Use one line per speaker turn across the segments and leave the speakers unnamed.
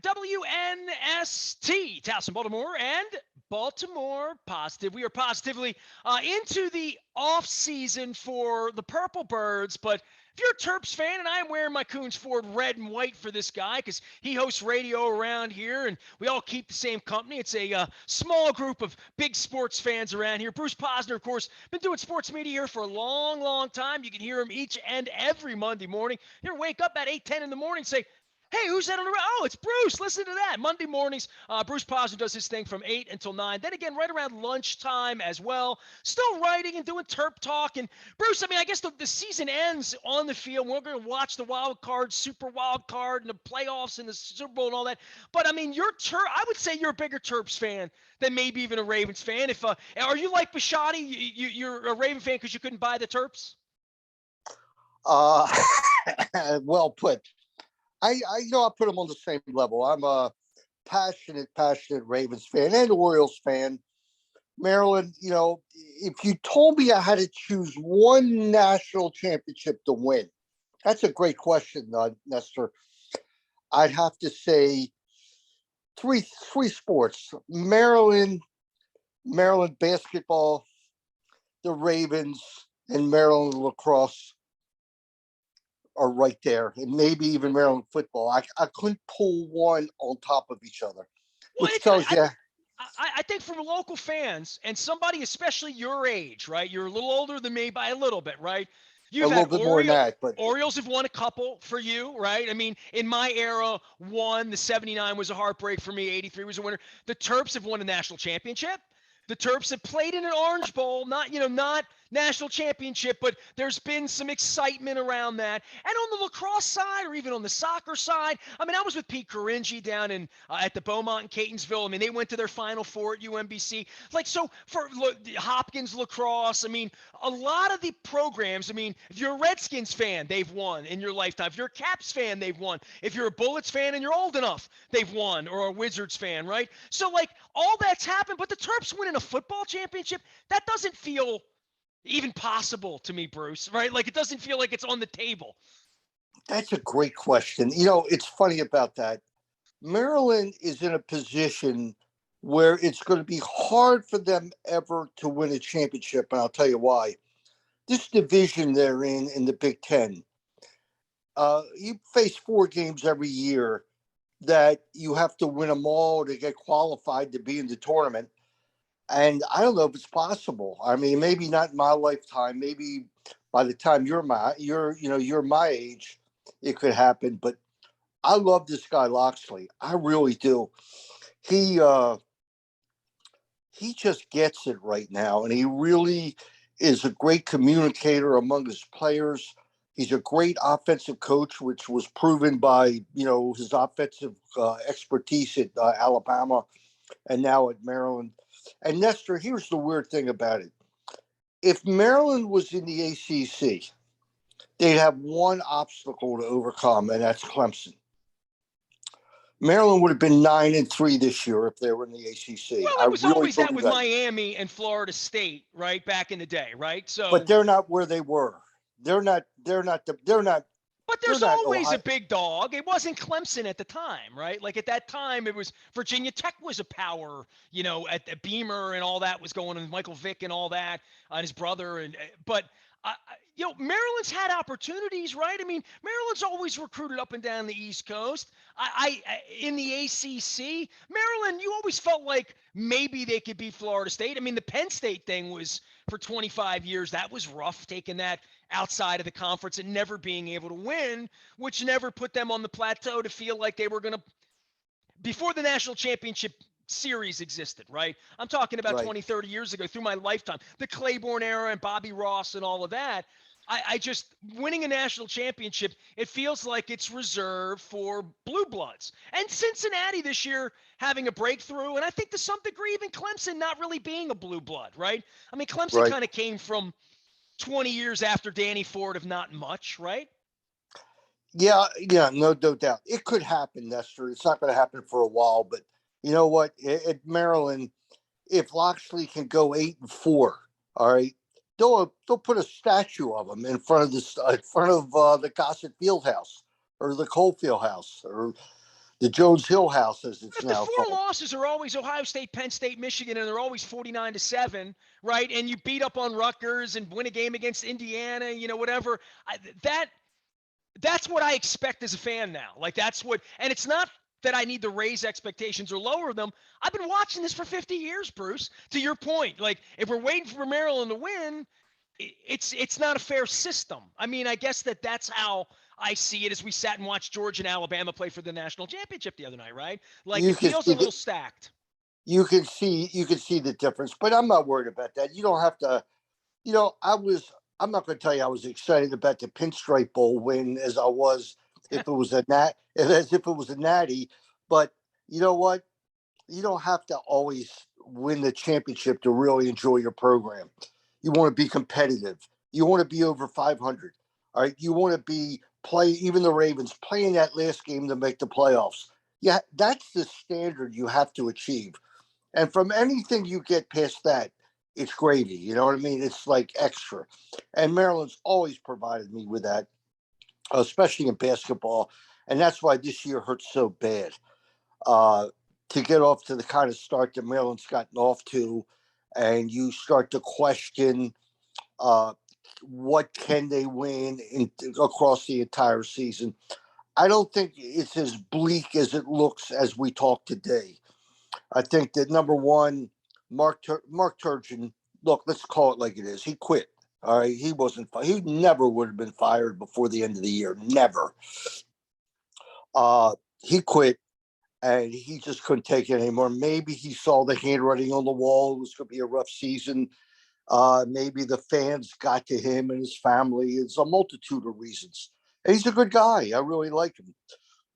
WNST, Towson, Baltimore, and Baltimore Positive. We are positively into the off season for the Purple Birds, but if you're a Terps fan, and I am wearing my Coons Ford red and white for this guy because he hosts radio around here, and we all keep the same company. It's a small group of big sports fans around here. Bruce Posner, of course, been doing sports media here for a long, long time. You can hear him each and every Monday morning. You wake up at 8:10 in the morning and say, hey, who's that on the radio? Oh, it's Bruce. Listen to that. Monday mornings, Bruce Posner does his thing from 8 until 9. Then again, right around lunchtime as well. Still writing and doing Terp talk. And Bruce, I guess the season ends on the field. We're going to watch the wild card, super wild card, and the playoffs and the Super Bowl and all that. But, I would say you're a bigger Terps fan than maybe even a Ravens fan. Are you like Bisciotti? You're a Raven fan because you couldn't buy the Terps?
Well put. I put them on the same level. I'm a passionate Ravens fan and Orioles fan. Maryland, if you told me I had to choose one national championship to win, that's a great question, Nestor. I'd have to say three sports: Maryland basketball, the Ravens, and Maryland lacrosse are right there, and maybe even Maryland football. I couldn't pull one on top of each other, which tells you.
I think from local fans and somebody especially your age, right? You're a little older than me by a little bit, right?
You've had more than that, but
Orioles have won a couple for you, right? In my era, the 79 was a heartbreak for me. 83 was a winner. The Terps have won a national championship. The Terps have played in an Orange Bowl, not national championship, but there's been some excitement around that. And on the lacrosse side, or even on the soccer side, I was with Pete Caringi down in at the Beaumont in Catonsville. They went to their Final Four at UMBC. So for Hopkins lacrosse, a lot of the programs, if you're a Redskins fan, they've won in your lifetime. If you're a Caps fan, they've won. If you're a Bullets fan and you're old enough, they've won, or a Wizards fan, right? So, all that's happened, but the Terps winning a football championship, that doesn't feel even possible to me, Bruce, right? It doesn't feel like it's on the table.
That's a great question. It's funny about that. Maryland is in a position where it's going to be hard for them ever to win a championship, and I'll tell you why. This division they're in the Big Ten, you face 4 games every year that you have to win them all to get qualified to be in the tournament. And I don't know if it's possible. Maybe not in my lifetime. Maybe by the time you're my age, it could happen. But I love this guy Loxley. I really do. He just gets it right now, and he really is a great communicator among his players. He's a great offensive coach, which was proven by his offensive expertise at Alabama and now at Maryland. And Nestor, here's the weird thing about it. If Maryland was in the ACC, they'd have one obstacle to overcome, and that's Clemson. Maryland would have been 9-3 this year if they were in the ACC.
Well, it was always that with Miami and Florida State, right, back in the day, right? So,
but they're not where they were. They're not.
But there's always a big dog. It wasn't Clemson at the time, right? At that time, it was Virginia Tech was a power, at the Beamer and all that was going on, Michael Vick and all that, and his brother. But Maryland's had opportunities, right? Maryland's always recruited up and down the East Coast. In the ACC, Maryland, you always felt like maybe they could beat Florida State. The Penn State thing was for 25 years. That was rough, taking that outside of the conference and never being able to win, which never put them on the plateau to feel like they were going to, before the national championship series existed, right? I'm talking about 20, 30 years ago, through my lifetime, the Claiborne era and Bobby Ross and all of that. I just, winning a national championship, it feels like it's reserved for blue bloods. And Cincinnati this year having a breakthrough, and I think to some degree even Clemson not really being a blue blood, right? Clemson kind of came from 20 years after Danny Ford of not much, right?
Yeah, no doubt. It could happen, Nestor. It's not going to happen for a while, but you know what? At Maryland, if Loxley can go 8-4, all right, they'll put a statue of him in front of the Gossett Field House or the Cole Field House, or the Jones Hill House, as it's
But the
now
four
called.
losses are always Ohio State, Penn State, Michigan, and they're always 49-7, right? And you beat up on Rutgers and win a game against Indiana, whatever. That's what I expect as a fan now. Like that's what, and it's not that I need to raise expectations or lower them. I've been watching this for 50 years, Bruce. To your point, like if we're waiting for Maryland to win, it's not a fair system. I mean, I guess that's how I see it as we sat and watched Georgia and Alabama play for the national championship the other night, right? Like
You
it
can
feels a
see
little stacked.
you can see the difference, but I'm not worried about that. You don't have to. I'm not going to tell you I was excited about the Pinstripe Bowl win as I was if it was as if it was a natty. But you know what? You don't have to always win the championship to really enjoy your program. You want to be competitive. You want to be over 500. All right. You want to be even the Ravens playing that last game to make the playoffs. Yeah, that's the standard you have to achieve. And from anything you get past that, it's gravy. You know what I mean? It's like extra. And Maryland's always provided me with that, especially in basketball. And that's why this year hurts so bad. Uh, to get off to the kind of start that Maryland's gotten off to, and you start to question uh, what can they win across the entire season. I don't think it's as bleak as it looks as we talk today. I think that number one, Mark Turgeon. Look, let's call it like it is. He quit. All right, he wasn't. He never would have been fired before the end of the year. Never. He quit, and he just couldn't take it anymore. Maybe he saw the handwriting on the wall. It was going to be a rough season. Maybe the fans got to him and his family. It's a multitude of reasons. And he's a good guy. I really like him.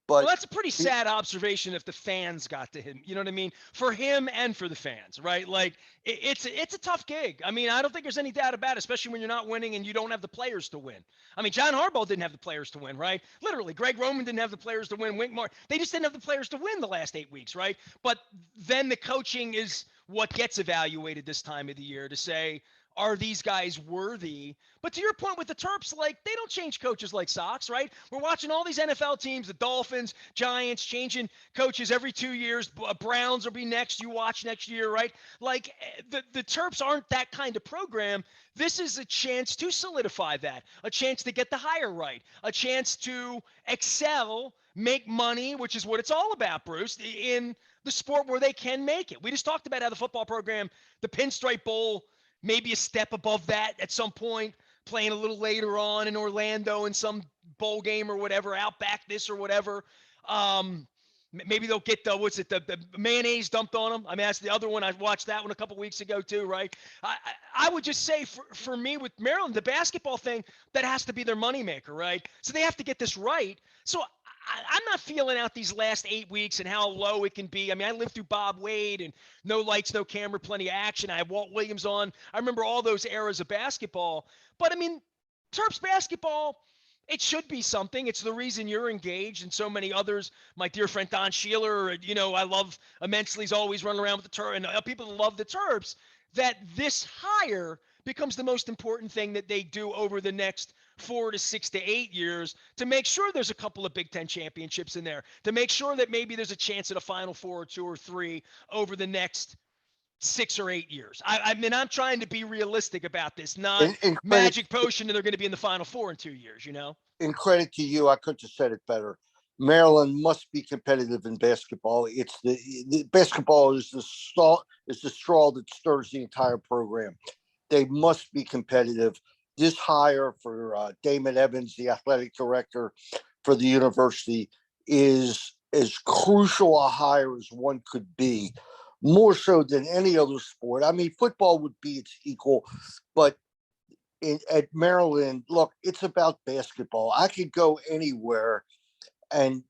Well,
But
that's a pretty sad observation if the fans got to him. You know what I mean? For him and for the fans, right? Like it's a tough gig. I mean, I don't think there's any doubt about it, especially when you're not winning and you don't have the players to win. I mean, John Harbaugh didn't have the players to win, right? Literally, Greg Roman didn't have the players to win. Wink Mark, they just didn't have the players to win the last 8 weeks, right? But then the coaching is what gets evaluated this time of the year to say, are these guys worthy? But to your point with the Terps, like they don't change coaches like socks, right? We're watching all these NFL teams, the Dolphins, Giants, changing coaches every 2 years. Browns will be next. You watch next year, right? Like the Terps aren't that kind of program. This is a chance to solidify that, a chance to get the hire right, a chance to excel, make money, which is what it's all about, Bruce, in the sport where they can make it. We just talked about how the football program, the Pinstripe Bowl, maybe a step above that at some point, playing a little later on in Orlando in some bowl game or whatever, Outback this or whatever. Maybe they'll get the mayonnaise dumped on them. I mean, that's the other one. I watched that one a couple weeks ago too, right? I would just say for me with Maryland, the basketball thing, that has to be their moneymaker, right? So they have to get this right. So I'm not feeling out these last 8 weeks and how low it can be. I mean, I lived through Bob Wade and no lights, no camera, plenty of action. I had Walt Williams on. I remember all those eras of basketball. But I mean, Terps basketball, it should be something. It's the reason you're engaged and so many others. My dear friend Don Sheeler, I love immensely. He's always running around with the Terps, and people that love the Terps. That this hire becomes the most important thing that they do over the next 4 to 6 to 8 years to make sure there's a couple of Big Ten championships in there, to make sure that maybe there's a chance at a Final Four or 2 or 3 over the next 6 or 8 years. I mean, I'm trying to be realistic about this, not magic potion and they're going to be in the Final Four in 2 years,
In credit to you, I couldn't have said it better. Maryland must be competitive in basketball. It's the basketball is the straw that stirs the entire program. They must be competitive. This hire for Damon Evans, the athletic director for the university, is as crucial a hire as one could be, more so than any other sport. I mean, football would be its equal, but at Maryland, look, it's about basketball. I could go anywhere, and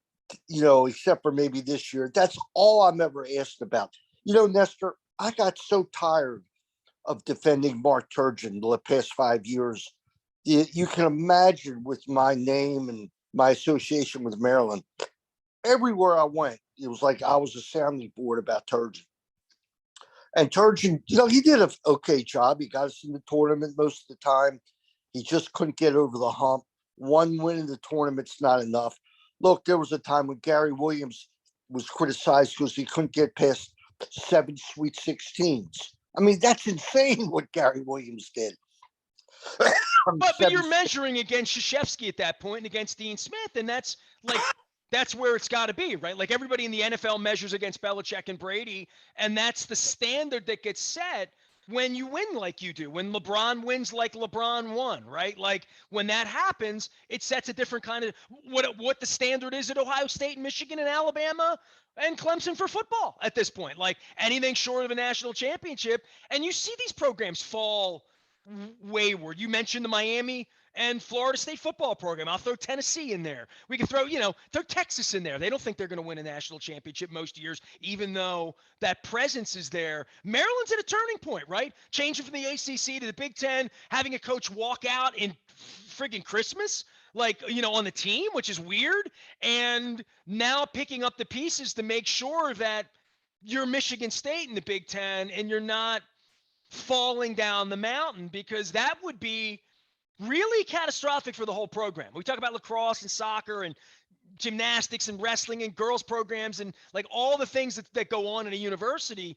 except for maybe this year, that's all I'm ever asked about. Nestor, I got so tired of defending Mark Turgeon the past 5 years. You can imagine with my name and my association with Maryland, everywhere I went, it was like I was a sounding board about Turgeon. And Turgeon, he did an okay job. He got us in the tournament most of the time. He just couldn't get over the hump. One win in the tournament's not enough. Look, there was a time when Gary Williams was criticized because he couldn't get past 7 Sweet 16s. I mean, that's insane what Gary Williams did.
But you're measuring against Krzyzewski at that point and against Dean Smith, and that's where it's got to be, right? Like everybody in the NFL measures against Belichick and Brady, and that's the standard that gets set when you win like you do, when LeBron wins like LeBron won, right? Like when that happens, it sets a different kind of what the standard is at Ohio State and Michigan and Alabama and Clemson for football at this point. Like anything short of a national championship, and you see these programs fall wayward. You mentioned the Miami and Florida State football program. I'll throw Tennessee in there. We can throw Texas in there. They don't think they're going to win a national championship most years, even though that presence is there. Maryland's at a turning point, right? Changing from the ACC to the Big Ten, having a coach walk out in friggin' Christmas, on the team, which is weird. And now picking up the pieces to make sure that you're Michigan State in the Big Ten and you're not falling down the mountain, because that would be really catastrophic for the whole program. We talk about lacrosse and soccer and gymnastics and wrestling and girls programs and like all the things that go on in a university.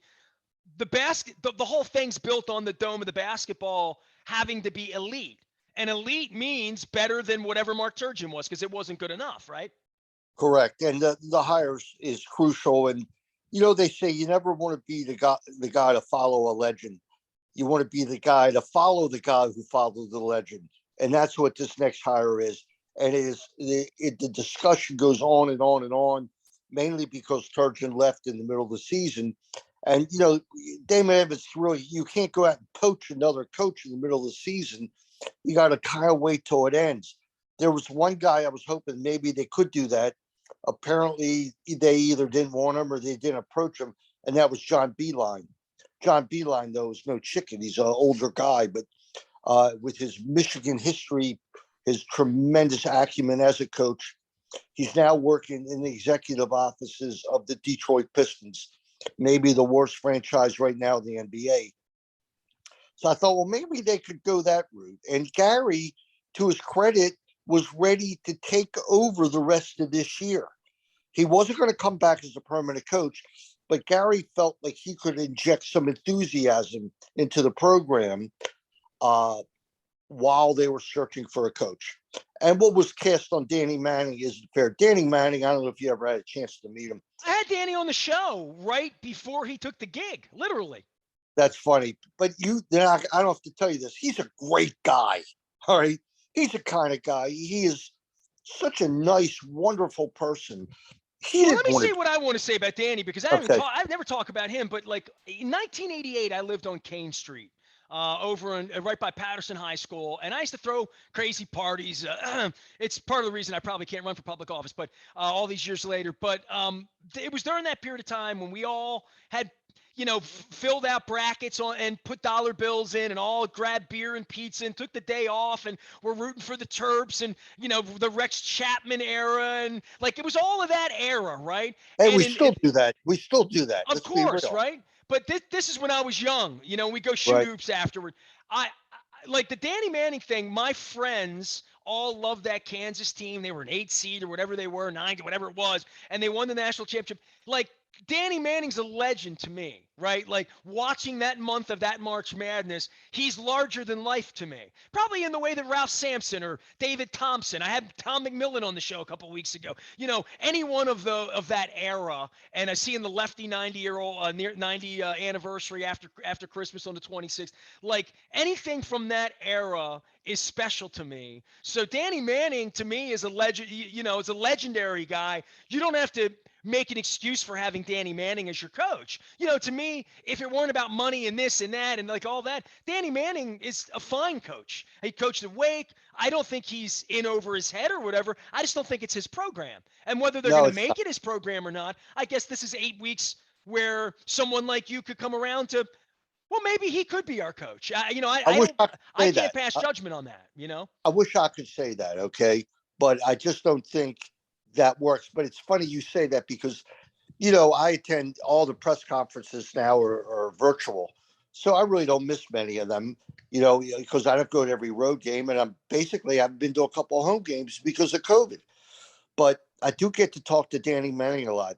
The whole thing's built on the dome of the basketball having to be elite. And elite means better than whatever Mark Turgeon was, because it wasn't good enough, right?
Correct. And the hires is crucial. And, they say you never want to be the guy to follow a legend. You want to be the guy to follow the guy who followed the legend. And that's what this next hire is. And the discussion goes on and on and on, mainly because Turgeon left in the middle of the season. And, Damon Evans, really, you can't go out and poach another coach in the middle of the season. You got to kind of wait till it ends. There was one guy I was hoping maybe they could do that. Apparently, they either didn't want him or they didn't approach him, and that was John Beilein. John Beilein, though, is no chicken. He's an older guy, but with his Michigan history, his tremendous acumen as a coach, he's now working in the executive offices of the Detroit Pistons, maybe the worst franchise right now in the NBA. So I thought, well, maybe they could go that route. And Gary, to his credit, was ready to take over the rest of this year. He wasn't going to come back as a permanent coach, but Gary felt like he could inject some enthusiasm into the program while they were searching for a coach. And what was cast on Danny Manning isn't fair. Danny Manning, I don't know if you ever had a chance to meet him.
I had Danny on the show right before he took the gig, literally.
That's funny. But I don't have to tell you this. He's a great guy. All right. He's the kind of guy. He is such a nice, wonderful person.
Let me say what I want to say about Danny, because I've never talked about him, but like in 1988, I lived on Kane Street right by Patterson High School, and I used to throw crazy parties. It's part of the reason I probably can't run for public office, but all these years later. But it was during that period of time when we all had filled out brackets on and put dollar bills in and all grabbed beer and pizza and took the day off and we're rooting for the Terps and, the Rex Chapman era. And like, it was all of that era, right?
And we still do that. We still do that.
Of course, right? But this is when I was young, we go shoot hoops afterward. I like the Danny Manning thing. My friends all loved that Kansas team. They were an 8 seed or whatever they were, 9, whatever it was. And they won the national championship. Like, Danny Manning's a legend to me, right? Like watching that month of that March Madness, he's larger than life to me. Probably in the way that Ralph Sampson or David Thompson. I had Tom McMillan on the show a couple of weeks ago. Any one of that era, and I see in the lefty 90-year-old 90 anniversary after Christmas on the 26th. Like anything from that era is special to me. So Danny Manning to me is a legend. Is a legendary guy. You don't have to make an excuse for having Danny Manning as your coach. To me, if it weren't about money and this and that and like all that, Danny Manning is a fine coach. He coached at Wake. I don't think he's in over his head or whatever. I just don't think it's his program. And whether they're going to make it his program or not, I guess this is 8 weeks where someone like you could come around to, well, maybe he could be our coach. I can't pass judgment on that,
I wish I could say that, okay? But I just don't think that works. But it's funny you say that because, I attend all the press conferences now are virtual. So I really don't miss many of them, because I don't go to every road game. And I've been to a couple of home games because of COVID. But I do get to talk to Danny Manning a lot.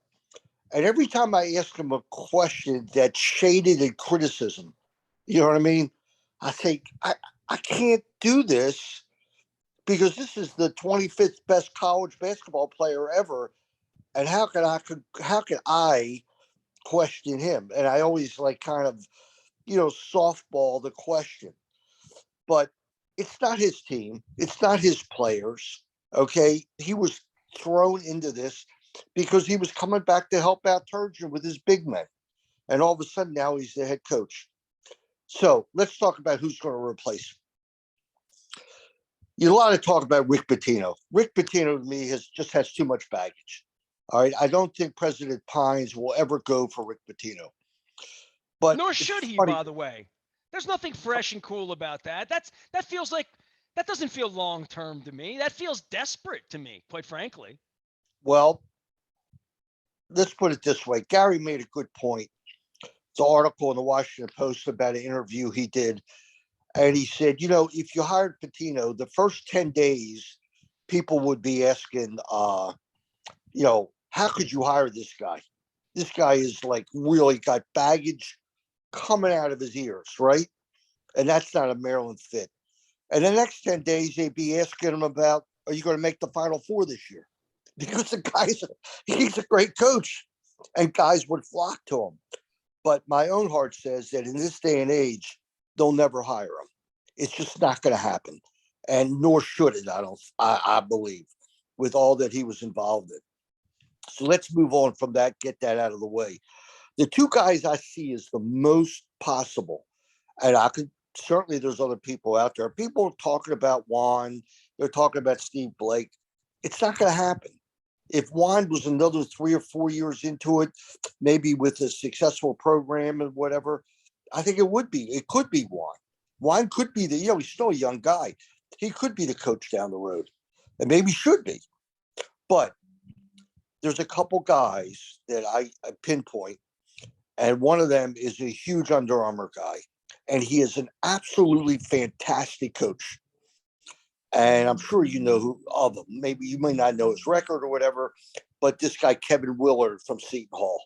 And every time I ask him a question that's shaded in criticism, you know what I mean? I think I can't do this because this is the 25th best college basketball player ever. And how can I question him? And I always like kind of, softball the question. But it's not his team. It's not his players. Okay. He was thrown into this because he was coming back to help out Turgeon with his big men. And all of a sudden now he's the head coach. So let's talk about who's going to replace him. You a lot of talk about Rick Pitino. Rick Pitino to me has too much baggage. All right. I don't think President Pines will ever go for Rick Pitino. But
nor should he, by the way. There's nothing fresh and cool about that. That feels like that doesn't feel long term to me. That feels desperate to me, quite frankly.
Well, let's put it this way. Gary made a good point. It's an article in the Washington Post about an interview he did. And he said, if you hired Pitino, the first 10 days, people would be asking, how could you hire this guy? This guy is like really got baggage coming out of his ears, right? And that's not a Maryland fit. And the next 10 days, they'd be asking him about, are you going to make the Final Four this year? Because he's a great coach and guys would flock to him. But my own heart says that in this day and age, they'll never hire him. It's just not going to happen. And nor should it, I believe, with all that he was involved in. So let's move on from that, get that out of the way. The two guys I see as the most possible, and certainly there's other people out there. People are talking about Juan. They're talking about Steve Blake. It's not going to happen. If Juan was another 3 or 4 years into it, maybe with a successful program and whatever, I think it would be. It could be Juan. Juan could be he's still a young guy. He could be the coach down the road, and maybe should be. But there's a couple guys that I pinpoint, and one of them is a huge Under Armour guy, and he is an absolutely fantastic coach. And I'm sure you know who of him. Maybe you may not know his record or whatever, but this guy, Kevin Willard from Seton Hall.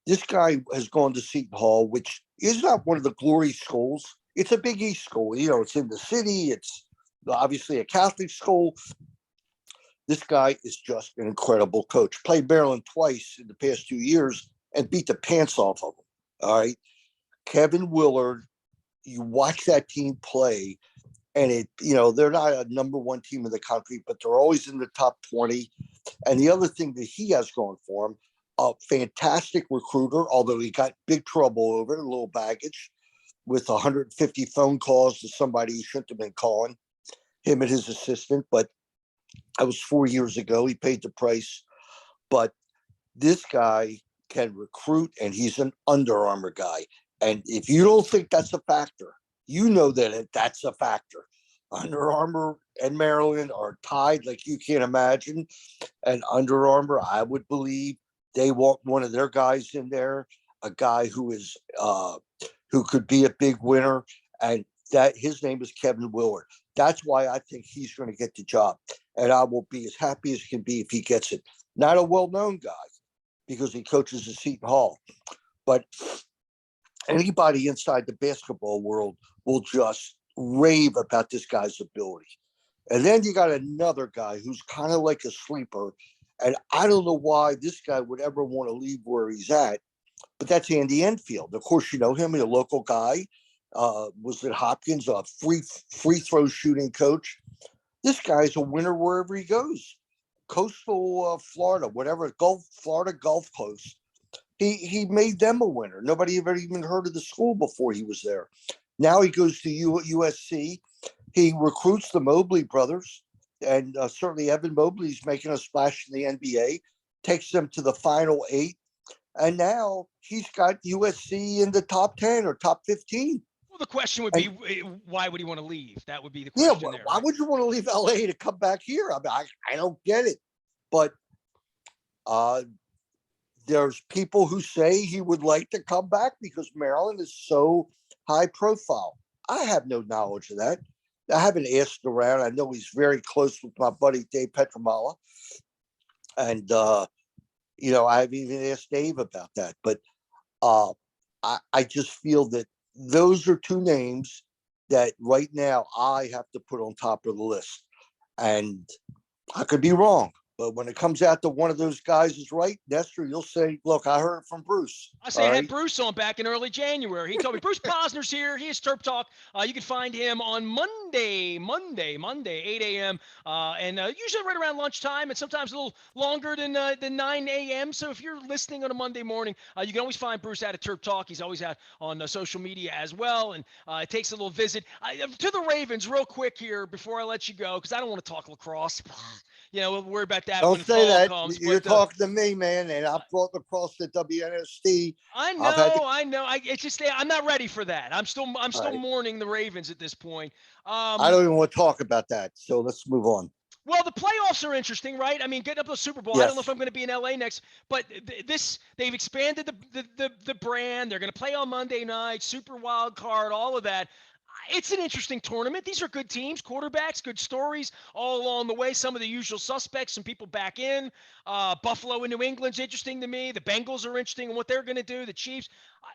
This guy has gone to Seton Hall, which is not one of the glory schools. It's a Big East school. It's in the city. It's obviously a Catholic school. This guy is just an incredible coach. Played Maryland twice in the past 2 years and beat the pants off of him. All right. Kevin Willard, you watch that team play, and they're not a number one team in the country, but they're always in the top 20. And the other thing that he has going for him, a fantastic recruiter, although he got big trouble over it, a little baggage with 150 phone calls to somebody he shouldn't have been calling, him and his assistant. But that was 4 years ago. He paid the price. But this guy can recruit, and he's an Under Armour guy. And if you don't think that's a factor, you know that that's a factor. Under Armour and Maryland are tied like you can't imagine. And Under Armour, I would believe they want one of their guys in there, a guy who could be a big winner. And that his name is Kevin Willard. That's why I think he's going to get the job. And I will be as happy as can be if he gets it. Not a well-known guy because he coaches at Seton Hall. But anybody inside the basketball world will just rave about this guy's ability. And then you got another guy who's kind of like a sleeper. And I don't know why this guy would ever want to leave where he's at, but that's Andy Enfield. Of course, you know him, a local guy, was at Hopkins, a free throw shooting coach. This guy's a winner wherever he goes. Coastal Florida, whatever, Florida Gulf Coast. He made them a winner. Nobody ever even heard of the school before he was there. Now he goes to USC. He recruits the Mobley brothers, and certainly Evan Mobley's making a splash in the NBA, takes them to the Final 8, and now he's got USC in the top 10 or top 15.
Well, the question would be, why would he want to leave? That would be the question.
Yeah, why would you want to leave LA to come back here? I mean, I don't get it. But there's people who say he would like to come back because Maryland is so high profile. I have no knowledge of that. I haven't asked around. I know he's very close with my buddy Dave Petramala. And I haven't even asked Dave about that, but I just feel that those are two names that right now I have to put on top of the list. And I could be wrong, but when it comes out to one of those guys is right, Nestor, you'll say, look, I heard it from Bruce.
I say I had Bruce on back in early January. He told me Bruce Posner's here. He is Terp Talk. You can find him on Monday, 8 a.m. And usually right around lunchtime, and sometimes a little longer than 9 a.m. So if you're listening on a Monday morning, you can always find Bruce out at Terp Talk. He's always out on social media as well, and it takes a little visit to the Ravens real quick here before I let you go, because I don't want to talk lacrosse. We'll worry about that when
say
fall
that.
comes.
You're talking to me, man, and I've brought lacrosse to WNST.
I know. It's just I'm not ready for that. I'm still mourning the Ravens at this point.
I don't even want to talk about that. So let's move on.
Well, the playoffs are interesting, right? I mean, getting up to the Super Bowl. Yes. I don't know if I'm going to be in LA next, but they've expanded the brand. They're going to play on Monday night, Super Wild Card, all of that. It's an interesting tournament. These are good teams, quarterbacks, good stories all along the way. Some of the usual suspects, some people back in. Buffalo and New England's interesting to me. The Bengals are interesting in what they're going to do. The Chiefs.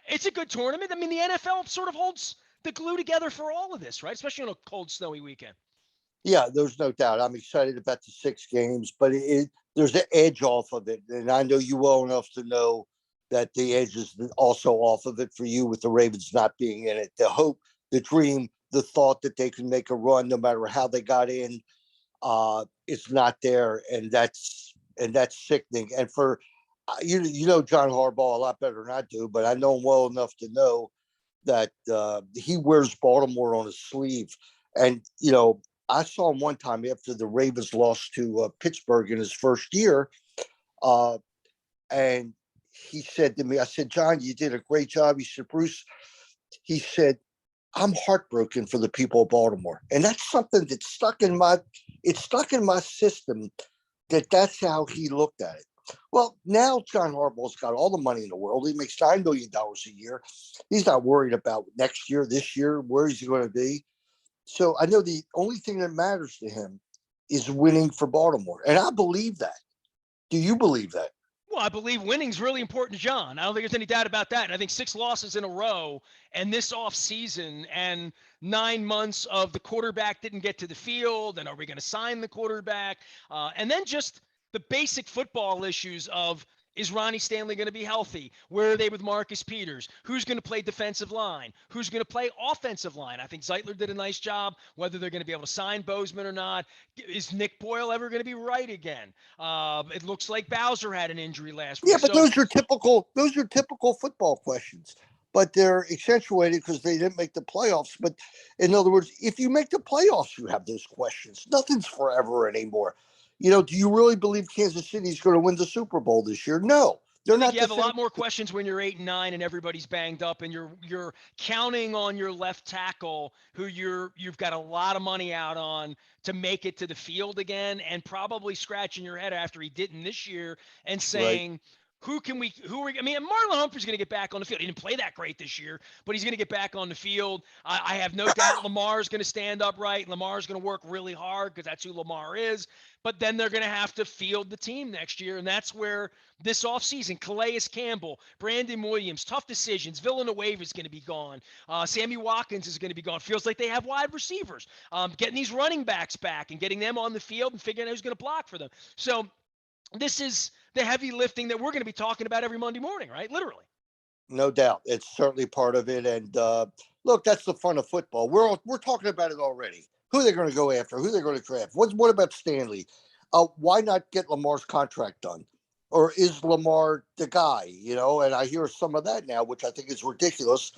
It's a good tournament. I mean, the NFL sort of holds the glue together for all of this, right? Especially on a cold, snowy weekend.
Yeah, there's no doubt. I'm excited about the 6 games, but there's an edge off of it. And I know you well enough to know that the edge is also off of it for you with the Ravens not being in it. The hope, the dream, the thought that they can make a run no matter how they got in, it's not there. And that's sickening. And for, you know John Harbaugh a lot better than I do, but I know him well enough to know that he wears Baltimore on his sleeve. And, I saw him one time after the Ravens lost to Pittsburgh in his first year. And he said to me, I said, John, you did a great job. He said, Bruce, he said, I'm heartbroken for the people of Baltimore. And that's something that's stuck in my system, that's how he looked at it. Well, now John Harbaugh's got all the money in the world. He makes $9 million a year. He's not worried about next year, this year, where he's going to be. So I know the only thing that matters to him is winning for Baltimore. And I believe that. Do you believe that?
Well, I believe winning's really important to John. I don't think there's any doubt about that. And I think 6 losses in a row and this offseason and 9 months of the quarterback didn't get to the field, and are we going to sign the quarterback? And then just the basic football issues of, is Ronnie Stanley going to be healthy? Where are they with Marcus Peters? Who's going to play defensive line? Who's going to play offensive line? I think Zeitler did a nice job. Whether they're going to be able to sign Bozeman or not. Is Nick Boyle ever going to be right again? It looks like Bowser had an injury last week.
Yeah, but those are typical football questions. But they're accentuated because they didn't make the playoffs. But in other words, if you make the playoffs, you have those questions. Nothing's forever anymore. Do you really believe Kansas City is going to win the Super Bowl this year? No, they're not.
You have a lot more questions when you're 8 and 9 and everybody's banged up, and you're counting on your left tackle, who you've got a lot of money out on, to make it to the field again, and probably scratching your head after he didn't this year and saying, right, I mean, Marlon Humphrey's going to get back on the field. He didn't play that great this year, but he's going to get back on the field. I have no doubt Lamar's going to stand upright. Lamar's going to work really hard because that's who Lamar is. But then they're going to have to field the team next year, and that's where this offseason, Calais Campbell, Brandon Williams, tough decisions. Villanueva is going to be gone. Sammy Watkins is going to be gone. Feels like they have wide receivers. Getting these running backs back and getting them on the field and figuring out who's going to block for them. So this is the heavy lifting that we're going to be talking about every Monday morning, right? Literally.
No doubt. It's certainly part of it. And look, that's the fun of football. We're talking about it already. Who they're going to go after, who they're going to draft. What about Stanley? Why not get Lamar's contract done? Or is Lamar the guy, And I hear some of that now, which I think is ridiculous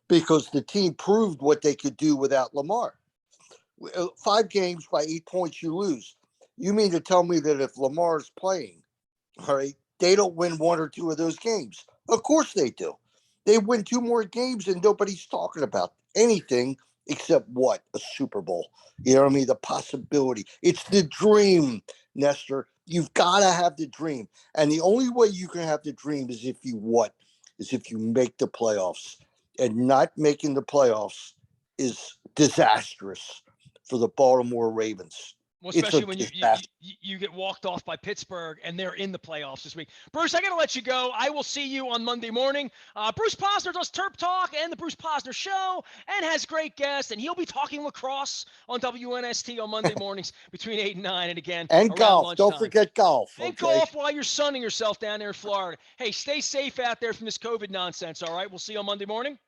because the team proved what they could do without Lamar. 5 games by 8 points, you lose. You mean to tell me that if Lamar's playing, all right, they don't win 1 or 2 of those games? Of course they do. They win 2 more games and nobody's talking about anything except what? A Super Bowl. You know what I mean? The possibility. It's the dream, Nestor. You've got to have the dream. And the only way you can have the dream is if you make the playoffs. And not making the playoffs is disastrous for the Baltimore Ravens.
Well, especially when you get walked off by Pittsburgh and they're in the playoffs this week. Bruce, I got to let you go. I will see you on Monday morning. Bruce Posner does Terp Talk and the Bruce Posner Show and has great guests, and he'll be talking lacrosse on WNST on Monday mornings between 8 and 9, and again,
and
around
golf.
lunchtime.
Don't forget golf.
And golf while you're sunning yourself down there in Florida. Hey, stay safe out there from this COVID nonsense, all right? We'll see you on Monday morning.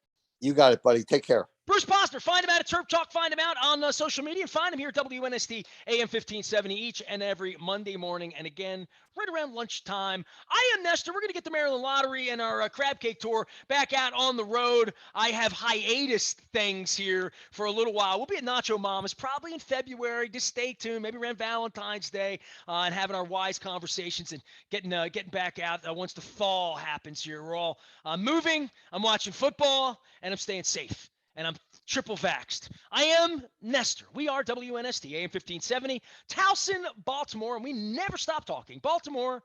You got it, buddy. Take care.
Bruce Posner, find him out at Terp Talk. Find him out on social media. Find him here at WNST AM 1570 each and every Monday morning. And again, right around lunchtime. I am Nestor. We're going to get the Maryland Lottery and our Crab Cake Tour back out on the road. I have hiatus things here for a little while. We'll be at Nacho Mama's probably in February. Just stay tuned. Maybe around Valentine's Day and having our wise conversations and getting back out once the fall happens here. We're all moving. I'm watching football, and I'm staying safe. And I'm triple vaxxed. I am Nestor. We are WNST AM 1570, Towson, Baltimore, and we never stop talking. Baltimore,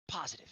positive.